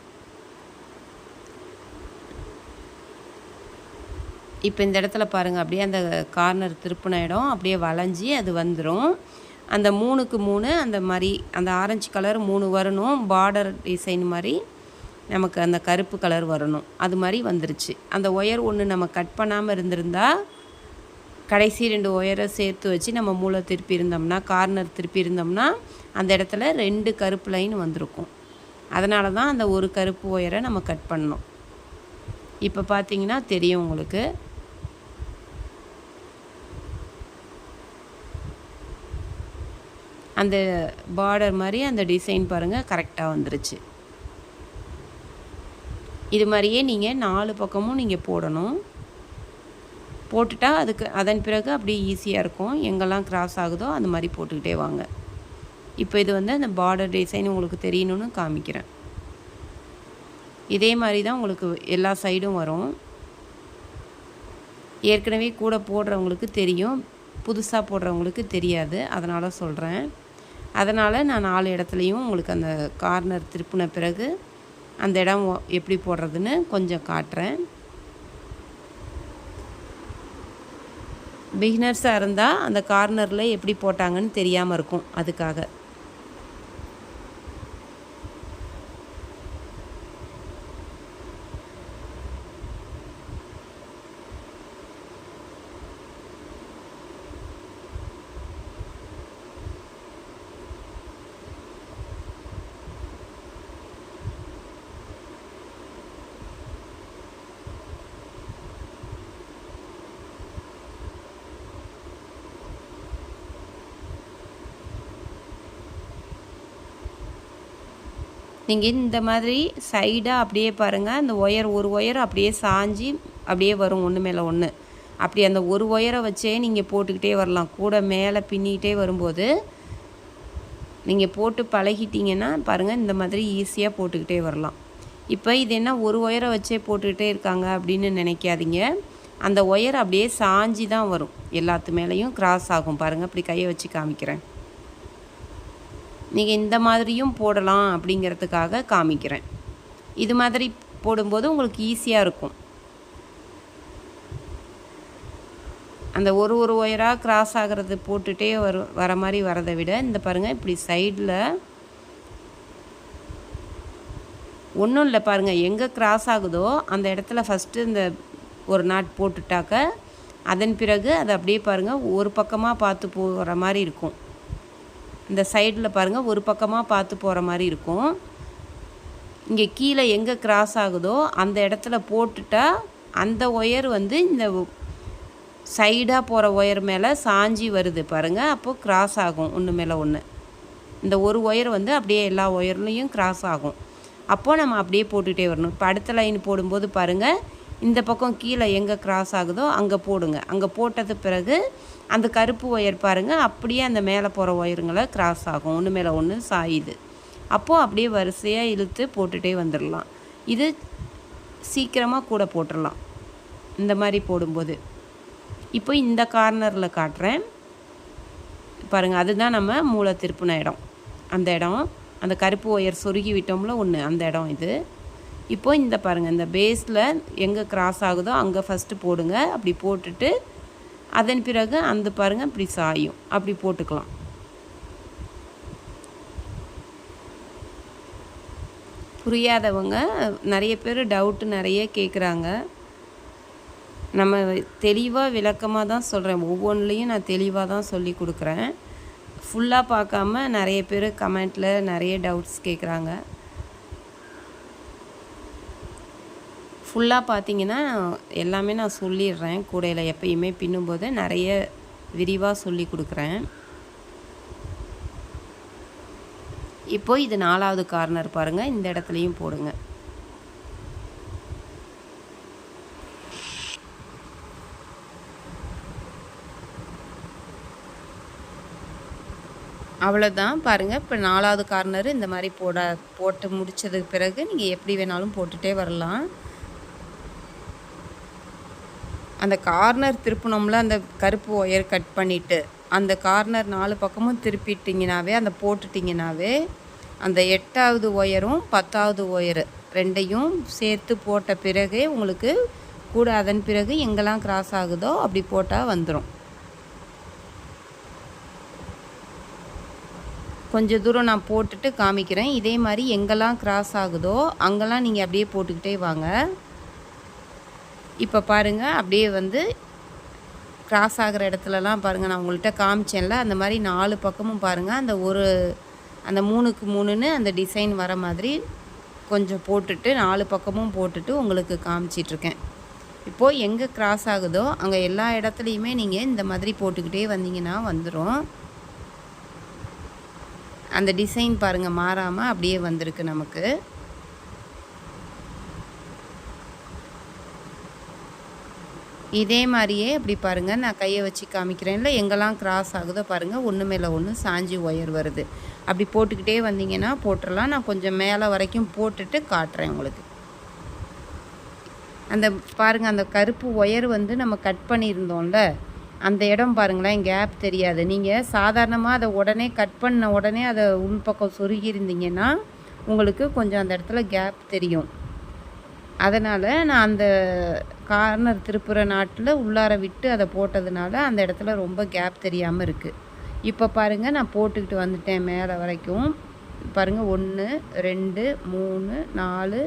இப்போ இந்த இடத்துல பாருங்கள், அப்படியே அந்த கார்னர் திருப்பின இடம் அப்படியே வளைஞ்சி அது வந்துடும். அந்த 3க்கு 3 அந்த மாதிரி அந்த ஆரஞ்சு கலர் 3 வரணும். பார்டர் டிசைன் மாதிரி நமக்கு அந்த கருப்பு கலர் வரணும். அது மாதிரி வந்துருச்சு. அந்த ஒயர் ஒன்று நம்ம கட் பண்ணாமல் இருந்திருந்தால் கடைசி 2 ஒயரை சேர்த்து வச்சு நம்ம மூளை திருப்பி இருந்தோம்னா, கார்னர் திருப்பி இருந்தோம்னா அந்த இடத்துல 2 கருப்பு லைன் வந்திருக்கும். அதனால தான் அந்த ஒரு கருப்பு ஒயரை நம்ம கட் பண்ணோம். இப்போ பார்த்தீங்கன்னா தெரியும் உங்களுக்கு. அந்த பார்டர் மாதிரி அந்த டிசைன் பாருங்கள் கரெக்டாக வந்துருச்சு. இது மாதிரியே நீங்கள் 4 பக்கமும் நீங்கள் போடணும். போட்டுட்டா அதன் பிறகு அப்படியே ஈஸியாக இருக்கும். எங்கெல்லாம் கிராஸ் ஆகுதோ அந்த மாதிரி போட்டுக்கிட்டே வாங்க. இப்போ இது வந்து அந்த பார்டர் டிசைன் உங்களுக்கு தெரியணும்னு காமிக்கிறேன். இதே மாதிரி தான் உங்களுக்கு எல்லா சைடும் வரும். ஏற்கனவே கூட போடுறவங்களுக்கு தெரியும், புதுசாக போடுறவங்களுக்கு தெரியாது. அதனால் சொல்கிறேன். அதனால் நான் 4 இடத்துலையும் உங்களுக்கு அந்த கார்னர் திருப்பின பிறகு அந்த இடம் எப்படி போடுறதுன்னு கொஞ்சம் காட்டுறேன். பிகினர்ஸாக இருந்தால் அந்த கார்னரில் எப்படி போட்டாங்கன்னு தெரியாமல் இருக்கும், அதுக்காக. நீங்கள் இந்த மாதிரி சைடாக அப்படியே பாருங்கள், அந்த ஒரு ஒயர் அப்படியே சாஞ்சி அப்படியே வரும் ஒன்று மேலே ஒன்று. அப்படி அந்த ஒரு ஒயரை வச்சே நீங்கள் போட்டுக்கிட்டே வரலாம். கூட மேலே பின்னிக்கிட்டே வரும்போது நீங்கள் போட்டு பழகிட்டிங்கன்னா பாருங்கள், இந்த மாதிரி ஈஸியாக போட்டுக்கிட்டே வரலாம். இப்போ இது என்ன ஒரு ஒயரை வச்சே போட்டுக்கிட்டே இருக்காங்க அப்படின்னு நினைக்காதீங்க. அந்த ஒயர் அப்படியே சாஞ்சி தான் வரும், எல்லாத்து மேலேயும் கிராஸ் ஆகும். பாருங்கள், இப்படி கையை வச்சு காமிக்கிறேன். நீங்கள் இந்த மாதிரியும் போடலாம் அப்படிங்கிறதுக்காக காமிக்கிறேன். இது மாதிரி போடும்போது உங்களுக்கு ஈஸியாக இருக்கும். அந்த ஒரு ஒயராக கிராஸ் ஆகிறது போட்டுகிட்டே வர மாதிரி வரதை விட இந்த பாருங்கள், இப்படி சைடில் ஒன்றும் இல்லை பாருங்கள், எங்கே கிராஸ் ஆகுதோ அந்த இடத்துல ஃபஸ்ட்டு இந்த ஒரு நாட் போட்டுட்டாக்க அதன் பிறகு அதை அப்படியே பாருங்கள் ஒரு பக்கமாக பார்த்து போகிற மாதிரி இருக்கும். இந்த சைடில் பாருங்கள் ஒரு பக்கமாக பார்த்து போகிற மாதிரி இருக்கும். இங்கே கீழே எங்கே கிராஸ் ஆகுதோ அந்த இடத்துல போட்டுட்டா அந்த ஒயர் வந்து இந்த சைடாக போகிற ஒயர் மேலே சாஞ்சி வருது பாருங்கள். அப்போது கிராஸ் ஆகும் ஒன்று மேலே ஒன்று. இந்த ஒரு ஒயர் வந்து அப்படியே எல்லா ஒயர்லேயும் கிராஸ் ஆகும். அப்போது நம்ம அப்படியே போட்டுகிட்டே வரணும். இப்போ அடுத்த லைன் போடும்போது பாருங்கள், இந்த பக்கம் கீழே எங்கே கிராஸ் ஆகுதோ அங்கே போடுங்க. அங்கே போட்டது பிறகு அந்த கருப்பு ஒயர் பாருங்கள் அப்படியே அந்த மேலே போகிற ஒயருங்களை கிராஸ் ஆகும், ஒன்று மேலே ஒன்று சாயுது. அப்போது அப்படியே வரிசையாக இழுத்து போட்டுகிட்டே வந்துடலாம். இது சீக்கிரமாக கூட போட்டுடலாம் இந்த மாதிரி போடும்போது. இப்போ இந்த கார்னரில் காட்டுறேன் பாருங்கள், அதுதான் நம்ம மூளை திருப்பின இடம். அந்த இடம் அந்த கருப்பு ஒயர் சொருகி விட்டோம்ல ஒன்று, அந்த இடம் இது. இப்போது இந்த பாருங்கள், இந்த பேஸில் எங்கே கிராஸ் ஆகுதோ அங்கே ஃபஸ்ட்டு போடுங்க. அப்படி போட்டுட்டு அதன் பிறகு அந்த பாருங்கள் இப்படி சாயும், அப்படி போட்டுக்கலாம். புரியாதவங்க நிறைய பேர் டவுட்டு நிறைய கேட்குறாங்க. நம்ம தெளிவாக விளக்கமாக தான் சொல்கிறேன், ஒவ்வொன்றுலேயும் நான் தெளிவாக தான் சொல்லி கொடுக்குறேன். ஃபுல்லாக பார்க்காம நிறைய பேர் கமெண்ட்டில் நிறைய டவுட்ஸ் கேட்குறாங்க. ஃபுல்லாக பார்த்தீங்கன்னா எல்லாமே நான் சொல்லிடுறேன். கூடையில் எப்பயுமே பின்னும்போது நிறைய விரிவாக சொல்லி கொடுக்குறேன். இப்போ இது 4வது கார்னர் பாருங்கள், இந்த இடத்துலையும் போடுங்க. அவ்வளோதான் பாருங்கள். இப்போ 4வது கார்னரு இந்த மாதிரி போட்டு முடித்ததுக்கு பிறகு நீங்கள் எப்படி வேணாலும் போட்டுகிட்டே வரலாம். அந்த கார்னர் திருப்பினோம்ல, அந்த கருப்பு ஒயர் கட் பண்ணிவிட்டு அந்த கார்னர் 4 பக்கமும் திருப்பிட்டிங்கனாவே, அந்த போட்டுட்டிங்கனாவே அந்த 8வது ஒயரும் 10வது ஒயரு ரெண்டையும் சேர்த்து போட்ட பிறகே உங்களுக்கு கூட அதன் பிறகு எங்கெல்லாம் கிராஸ் ஆகுதோ அப்படி போட்டால் வந்துடும். கொஞ்சம் தூரம் நான் போட்டுட்டு காமிக்கிறேன். இதே மாதிரி எங்கெல்லாம் கிராஸ் ஆகுதோ அங்கெல்லாம் நீங்கள் அப்படியே போட்டுக்கிட்டே வாங்க. இப்போ பாருங்கள், அப்படியே வந்து கிராஸ் ஆகிற இடத்துலலாம் பாருங்கள், நான் உங்கள்கிட்ட காமிச்சேன்ல அந்த மாதிரி 4 பக்கமும் பாருங்கள் அந்த 3க்கு 3ன்னு அந்த டிசைன் வர மாதிரி கொஞ்சம் போட்டுட்டு 4 பக்கமும் போட்டுட்டு உங்களுக்கு காமிச்சிட்ருக்கேன். இப்போது எங்கே கிராஸ் ஆகுதோ அங்கே எல்லா இடத்துலையுமே நீங்கள் இந்த மாதிரி போட்டுக்கிட்டே வந்தீங்கன்னா வந்துடும். அந்த டிசைன் பாருங்கள் மாறாமல் அப்படியே வந்திருக்கு நமக்கு. இதே மாதிரியே அப்படி பாருங்கள், நான் கையை வச்சு காமிக்கிறேன்ல, எங்கெல்லாம் கிராஸ் ஆகுதோ பாருங்கள் ஒன்று மேலே ஒன்று சாஞ்சி ஒயர் வருது. அப்படி போட்டுக்கிட்டே வந்தீங்கன்னா போட்டுடலாம். நான் கொஞ்சம் மேலே வரைக்கும் போட்டுட்டு காட்டுறேன் உங்களுக்கு. அந்த பாருங்கள், அந்த கருப்பு ஒயர் வந்து நம்ம கட் பண்ணியிருந்தோம்ல, அந்த இடம் பாருங்களேன், கேப் தெரியாது. நீங்கள் சாதாரணமாக அதை உடனே கட் பண்ண உடனே அதை உள்பக்கம் சொருகி இருந்தீங்கன்னா உங்களுக்கு கொஞ்சம் அந்த இடத்துல கேப் தெரியும். அதனால் நான் அந்த கார்னர் திருப்புற நாட்டில் உள்ளார விட்டு அதை போட்டதுனால அந்த இடத்துல ரொம்ப கேப் தெரியாமல் இருக்குது. இப்போ பாருங்கள், நான் போட்டுக்கிட்டு வந்துட்டேன் மேலே வரைக்கும். பாருங்கள், 1 2 3 4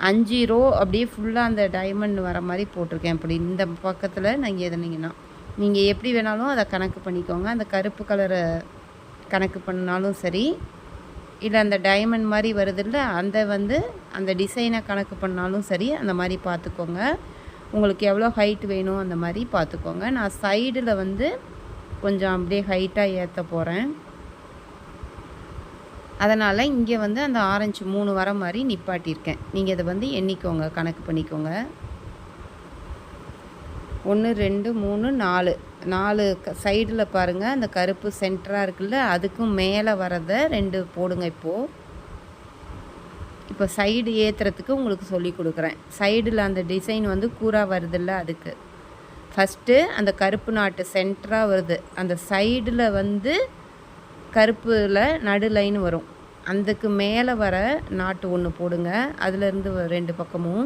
5 ரோ அப்படியே ஃபுல்லாக அந்த டைமண்ட் வர மாதிரி போட்டிருக்கேன். அப்படி இந்த பக்கத்தில் நீங்கள் எதுனீங்கன்னா நீங்கள் எப்படி வேணாலும் அதை கணக்கு பண்ணிக்கோங்க. அந்த கருப்பு கலரை கணக்கு பண்ணாலும் சரி, இல்லை அந்த டைமண்ட் மாதிரி வருதில்ல அந்த டிசைனை கணக்கு பண்ணாலும் சரி, அந்த மாதிரி பார்த்துக்கோங்க. உங்களுக்கு எவ்வளோ ஹைட் வேணும் அந்த மாதிரி பார்த்துக்கோங்க. நான் சைடில் கொஞ்சம் அப்படியே ஹைட்டாக ஏற்ற போகிறேன். அதனால் இங்கே அந்த ஆரஞ்சு 3 வர மாதிரி நிப்பாட்டியிருக்கேன். நீங்கள் இதை எண்ணிக்கோங்க, கணக்கு பண்ணிக்கோங்க. 1 2 3 4 சைடில் பாருங்கள், அந்த கருப்பு சென்டராக இருக்குல்ல, அதுக்கும் மேலே வரதை 2 போடுங்க. இப்போ சைடு ஏற்றுறதுக்கு உங்களுக்கு சொல்லி கொடுக்குறேன். சைடில் அந்த டிசைன் கூராக வருதில்ல, அதுக்கு ஃபஸ்ட்டு அந்த கருப்பு நாட்டு சென்டராக வருது, அந்த சைடில் கருப்பில் நடு லைன் வரும், அதுக்கு மேலே வர நாட்டு 1 போடுங்க. அதுலேருந்து 2 பக்கமும்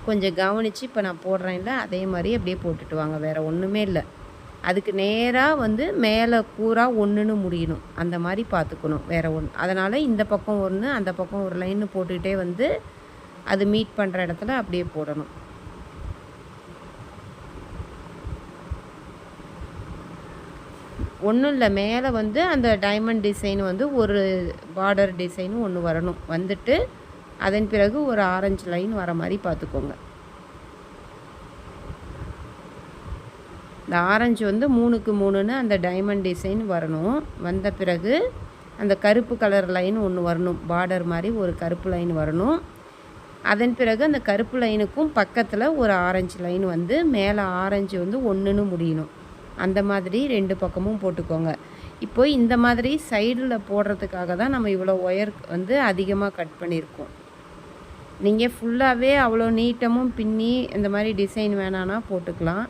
கொஞ்சம் கவனித்து இப்போ நான் போடுறேன்ல, அதே மாதிரி அப்படியே போட்டுட்டு வாங்க. வேறு ஒன்றுமே இல்லை. அதுக்கு நேராக மேலே கூரா 1ன்னு முடியணும், அந்த மாதிரி பார்த்துக்கணும். வேறு ஒன்று. அதனால் இந்த பக்கம் 1 அந்த பக்கம் ஒரு லைன் போட்டுக்கிட்டே அது மீட் பண்ணுற இடத்துல அப்படியே போடணும். ஒன்றும் இல்லை, மேலே அந்த டைமண்ட் டிசைன் ஒரு பார்டர் டிசைனு ஒன்று வரணும். அதன் பிறகு ஒரு ஆரஞ்சு லைன் வர மாதிரி பார்த்துக்கோங்க. இந்த ஆரஞ்சு 3க்கு 3ன்னு அந்த டைமண்ட் டிசைன் வரணும். வந்த பிறகு அந்த கருப்பு கலர் லைன் ஒன்று வரணும், பார்டர் மாதிரி ஒரு கருப்பு லைன் வரணும். அதன் பிறகு அந்த கருப்பு லைனுக்கும் பக்கத்தில் ஒரு ஆரஞ்சு லைன் மேலே ஆரஞ்சு 1ன்னு முடியணும். அந்த மாதிரி 2 பக்கமும் போட்டுக்கோங்க. இப்போ இந்த மாதிரி சைடில் போடுறதுக்காக தான் நம்ம இவ்வளோ ஒயர் அதிகமாக கட் பண்ணியிருக்கோம். நீங்கள் ஃபுல்லாகவே அவ்வளோ நீட்டமும் பின்னி இந்த மாதிரி டிசைன் வேணான்னா போட்டுக்கலாம்.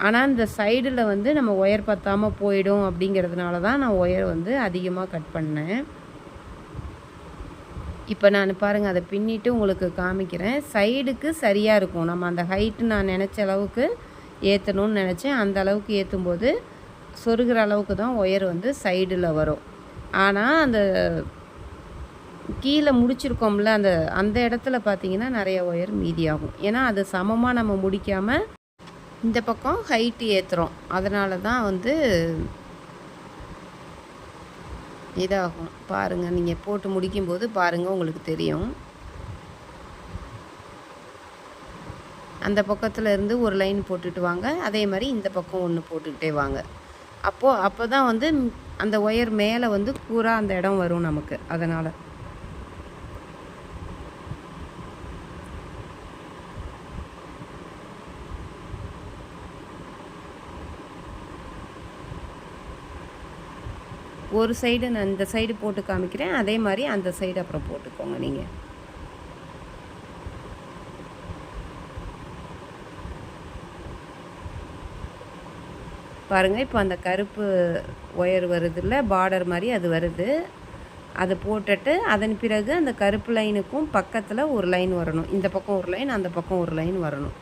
ஆனால் இந்த சைடில் நம்ம ஒயர் பத்தாமல் போயிடும் அப்படிங்கிறதுனால தான் நான் ஒயர் அதிகமாக கட் பண்ணேன். இப்போ நான் பாருங்கள், அதை பின்னிட்டு உங்களுக்கு காமிக்கிறேன். சைடுக்கு சரியாக இருக்கும். நம்ம அந்த ஹைட்டு நான் நினச்ச அளவுக்கு ஏற்றணும்னு நினச்சேன். அந்த அளவுக்கு ஏற்றும்போது சொருகிற அளவுக்கு தான் ஒயர் சைடில் வரும். ஆனால் அந்த கீழே முடிச்சிருக்கோம்ல, அந்த இடத்துல பார்த்திங்கன்னா நிறைய ஒயர் மீதியாகும். ஏன்னா அது சமமாக நம்ம முடிக்காமல் இந்த பக்கம் ஹைட்டு ஏற்றுறோம். அதனால தான் இதாகும். பாருங்கள், நீங்கள் போட்டு முடிக்கும்போது பாருங்கள், உங்களுக்கு தெரியும். அந்த பக்கத்தில் இருந்து ஒரு லைன் போட்டுட்டு வாங்க. அதே மாதிரி இந்த பக்கம் 1 போட்டுக்கிட்டே வாங்க. அப்போ தான் அந்த ஒயர் மேலே கூரா அந்த இடம் வரும் நமக்கு. அதனால் ஒரு சைடு நான் இந்த சைடு போட்டு காமிக்கிறேன். அதே மாதிரி அந்த சைடு அப்புறம் போட்டுக்கோங்க. நீங்கள் பாருங்கள், இப்போ அந்த கருப்பு ஒயர் வருதுல்ல, பார்டர் மாதிரி அது வருது. அதை போட்டுட்டு அதன் பிறகு அந்த கருப்பு லைனுக்கும் பக்கத்தில் ஒரு லைன் வரணும். இந்த பக்கம் ஒரு லைன், அந்த பக்கம் ஒரு லைன் வரணும்.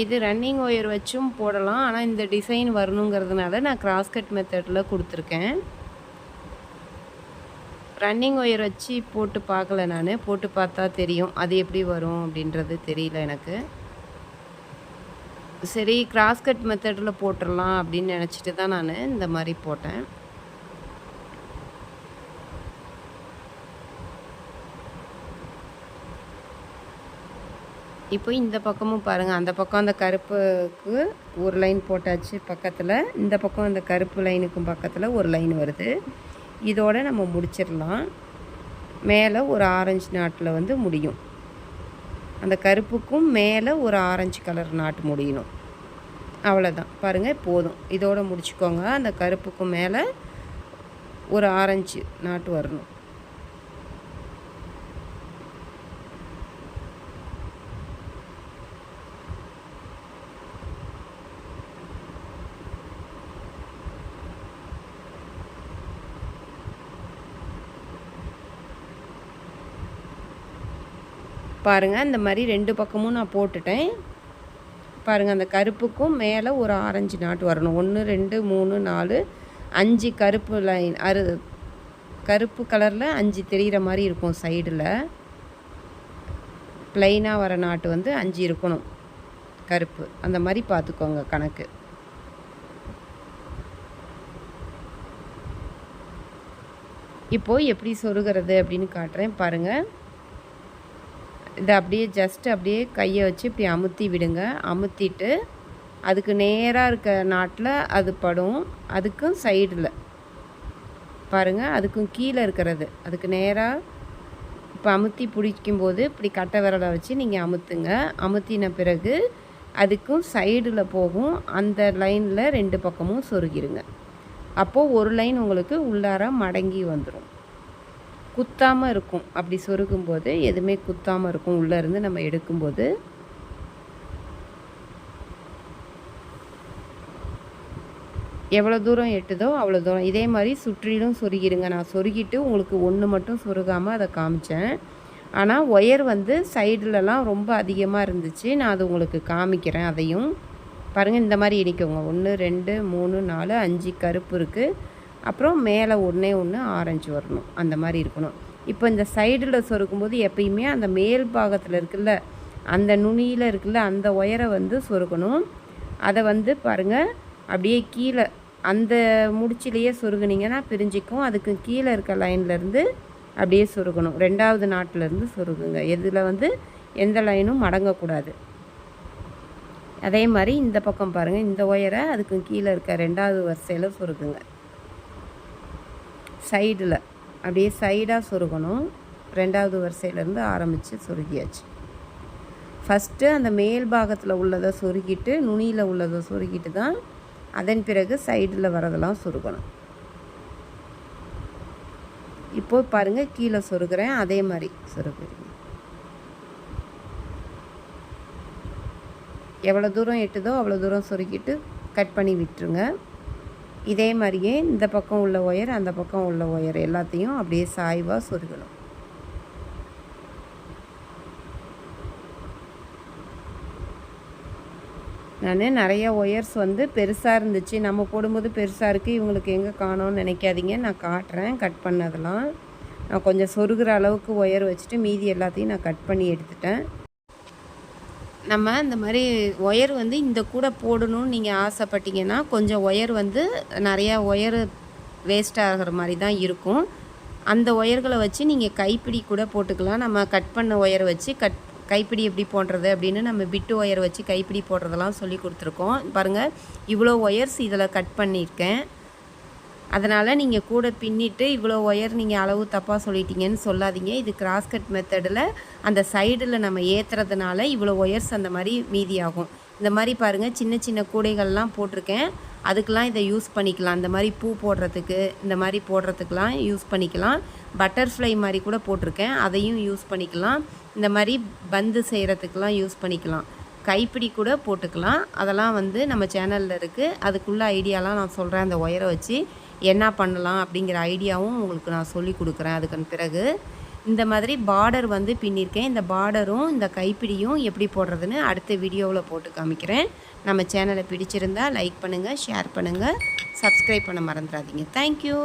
இது ரன்னிங் ஒயர் வச்சும் போடலாம். ஆனால் இந்த டிசைன் வரணுங்கிறதுனால நான் கிராஸ் கட் மெத்தடில் கொடுத்துருக்கேன். ரன்னிங் ஒயர் வச்சு போட்டு பார்க்கல, நான் போட்டு பார்த்தா தெரியும் அது எப்படி வரும் அப்படின்றது தெரியல எனக்கு. சரி, கிராஸ் கட் மெத்தடில் போட்டுடலாம் அப்படின்னு நினச்சிட்டு தான் நான் இந்த மாதிரி போட்டேன். இப்போ இந்த பக்கமும் பாருங்கள், அந்த பக்கம் அந்த கருப்புக்கு ஒரு லைன் போட்டாச்சு பக்கத்தில், இந்த பக்கம் அந்த கருப்பு லைனுக்கும் பக்கத்தில் ஒரு லைன் வருது. இதோட நம்ம முடிச்சிடலாம். மேலே ஒரு ஆரஞ்சு நாட்டில் முடியும். அந்த கருப்புக்கும் மேலே ஒரு ஆரஞ்சு கலர் நாட்டு முடியணும். அவ்வளோதான் பாருங்கள், போதும். இதோடு முடிச்சுக்கோங்க. அந்த கருப்புக்கும் மேலே ஒரு ஆரஞ்சு நாட்டு வரணும். பாருங்கள், இந்த மாதிரி 2 பக்கமும் நான் போட்டுட்டேன். பாருங்கள், அந்த கருப்புக்கும் மேலே ஒரு ஆரஞ்சு நாட்டு வரணும். 1 2 3 4 5 கருப்பு லைன் கருப்பு கலரில் 5 தெரிகிற மாதிரி இருக்கும். சைடில் ப்ளைனாக வர நாட்டு வந்து 5 இருக்கணும் கருப்பு. அந்த மாதிரி பார்த்துக்கோங்க கணக்கு. இப்போது எப்படி சொருகிறது அப்படின்னு காட்டுறேன் பாருங்கள். இதை அப்படியே அப்படியே கையை வச்சு இப்படி அமுத்தி விடுங்க. அமுத்திட்டு அதுக்கு நேராக இருக்க நாட்டில் அது படும். அதுக்கும் சைடில் பாருங்கள், அதுக்கும் கீழே இருக்கிறது அதுக்கு நேராக இப்போ அமுத்தி பிடிக்கும்போது இப்படி கட்டை விரலை வச்சு நீங்கள் அமுத்துங்க. அமுத்தின பிறகு அதுக்கும் சைடில் போகும். அந்த லைனில் 2 பக்கமும் சொருகிருங்க. அப்போது ஒரு லைன் உங்களுக்கு உள்ளார மடங்கி வந்துடும். குத்தாமல் இருக்கும். அப்படி சொருகும்போது எதுவுமே குத்தாமல் இருக்கும் உள்ளேருந்து நம்ம எடுக்கும்போது. எவ்வளோ தூரம் எட்டுதோ அவ்வளோ தூரம் இதே மாதிரி சுற்றிலும் சொருகிடுங்க. நான் சொருகிட்டு உங்களுக்கு ஒன்று மட்டும் சொருகாமல் அதை காமிச்சேன். ஆனால் ஒயர் வந்து சைடுலலாம் ரொம்ப அதிகமாக இருந்துச்சு. நான் அது உங்களுக்கு காமிக்கிறேன். அதையும் பாருங்கள், இந்த மாதிரி இடிக்கோங்க. 1 2 3 4 5 கருப்பு இருக்குது. அப்புறம் மேலே ஒன்று ஆரஞ்சு வரணும். அந்த மாதிரி இருக்கணும். இப்போ இந்த சைடில் சொருக்கும்போது எப்பயுமே அந்த மேல் பாகத்தில் இருக்குல்ல, அந்த நுனியில் இருக்குல்ல, அந்த ஒயரை வந்து சொருக்கணும். அதை வந்து பாருங்கள், அப்படியே கீழே அந்த முடிச்சிலேயே சொருகுனிங்கன்னா பிரிஞ்சிக்கும். அதுக்கு கீழே இருக்க லைன்லேருந்து அப்படியே சொருகணும். 2வது நாட்டிலேருந்து சொருகுங்க. இதில் வந்து எந்த லைனும் மடங்கக்கூடாது. அதே மாதிரி இந்த பக்கம் பாருங்கள், இந்த ஒயரை அதுக்கு கீழே இருக்க 2வது வரிசையில் சொருகுங்க. சைடில் அப்படியே சைடாக சொருகணும். 2வது வரிசையிலேருந்து ஆரம்பித்து சொருகியாச்சு. ஃபஸ்ட்டு அந்த மேல் பாகத்தில் உள்ளதை சொருகிட்டு நுனியில் உள்ளதை சொருகிட்டு தான் அதன் பிறகு சைடில் வரதெல்லாம் சொருகணும். இப்போது பாருங்கள், கீழே சொருகிறேன். அதே மாதிரி சொருகுறீங்க. எவ்வளோ தூரம் எட்டுதோ அவ்வளோ தூரம் சொருகிட்டு கட் பண்ணி விட்டுருங்க. இதே மாதிரியே இந்த பக்கம் உள்ள ஒயர் அந்த பக்கம் உள்ள ஒயர் எல்லாத்தையும் அப்படியே சாய்வாக சொருகணும். நான் நிறைய ஒயர்ஸ் வந்து பெருசாக இருந்துச்சு. நம்ம போடும்போது பெருசாக இருக்குது, இவங்களுக்கு எங்கே காணோன்னு நினைக்காதீங்க. நான் காட்டுறேன் கட் பண்ணதெல்லாம். நான் கொஞ்சம் சொருகிற அளவுக்கு ஒயர் வச்சுட்டு மீதி எல்லாத்தையும் நான் கட் பண்ணி எடுத்துட்டேன். நம்ம இந்த மாதிரி ஒயர் வந்து இந்த கூட போடணும்னு நீங்கள் ஆசைப்பட்டீங்கன்னா கொஞ்சம் ஒயர் வந்து நிறையா ஒயர் வேஸ்ட் ஆகிற மாதிரி தான் இருக்கும். அந்த ஒயர்களை வச்சு நீங்கள் கைப்பிடி கூட போட்டுக்கலாம். நம்ம கட் பண்ண ஒயரை வச்சு கைப்பிடி எப்படி போடுறது அப்படின்னு நம்ம பிட்டு ஒயர் வச்சு கைப்பிடி போடுறதெல்லாம் சொல்லி கொடுத்துருக்கோம். பாருங்கள், இவ்வளோ ஒயர்ஸ் இதில் கட் பண்ணியிருக்கேன். அதனால் நீங்கள் கூட பின்னிட்டு இவ்வளோ ஒயர் நீங்கள் அளவு தப்பாக சொல்லிட்டீங்கன்னு சொல்லாதீங்க. இது கிராஸ் கட் மெத்தடில் அந்த சைடில் நம்ம ஏற்றுறதுனால இவ்வளோ ஒயர்ஸ் அந்த மாதிரி மீதியாகும். இந்த மாதிரி பாருங்கள், சின்ன சின்ன கூடைகள்லாம் போட்டிருக்கேன். அதுக்கெலாம் இதை யூஸ் பண்ணிக்கலாம். இந்த மாதிரி பூ போடுறதுக்கு இந்த மாதிரி போடுறதுக்கெலாம் யூஸ் பண்ணிக்கலாம். பட்டர்ஃப்ளை மாதிரி கூட போட்டிருக்கேன், அதையும் யூஸ் பண்ணிக்கலாம். இந்த மாதிரி பந்து செய்கிறதுக்கெலாம் யூஸ் பண்ணிக்கலாம். கைப்பிடி கூட போட்டுக்கலாம். அதெல்லாம் வந்து நம்ம சேனலில் இருக்குது. அதுக்குள்ளே ஐடியாலாம் நான் சொல்கிறேன். அந்த ஒயரை வச்சு என்ன பண்ணலாம் அப்படிங்கிற ஐடியாவும் உங்களுக்கு நான் சொல்லி கொடுக்குறேன். அதுக்கு பிறகு இந்த மாதிரி பார்டர் வந்து பின்னிருக்கேன். இந்த பார்டரும் இந்த கைப்பிடியும் எப்படி போடுறதுன்னு அடுத்த வீடியோவில் போட்டு காமிக்கிறேன். நம்ம சேனலை பிடிச்சிருந்தால் லைக் பண்ணுங்கள், ஷேர் பண்ணுங்கள், சப்ஸ்கிரைப் பண்ண மறந்துடாதீங்க. தேங்க்யூ.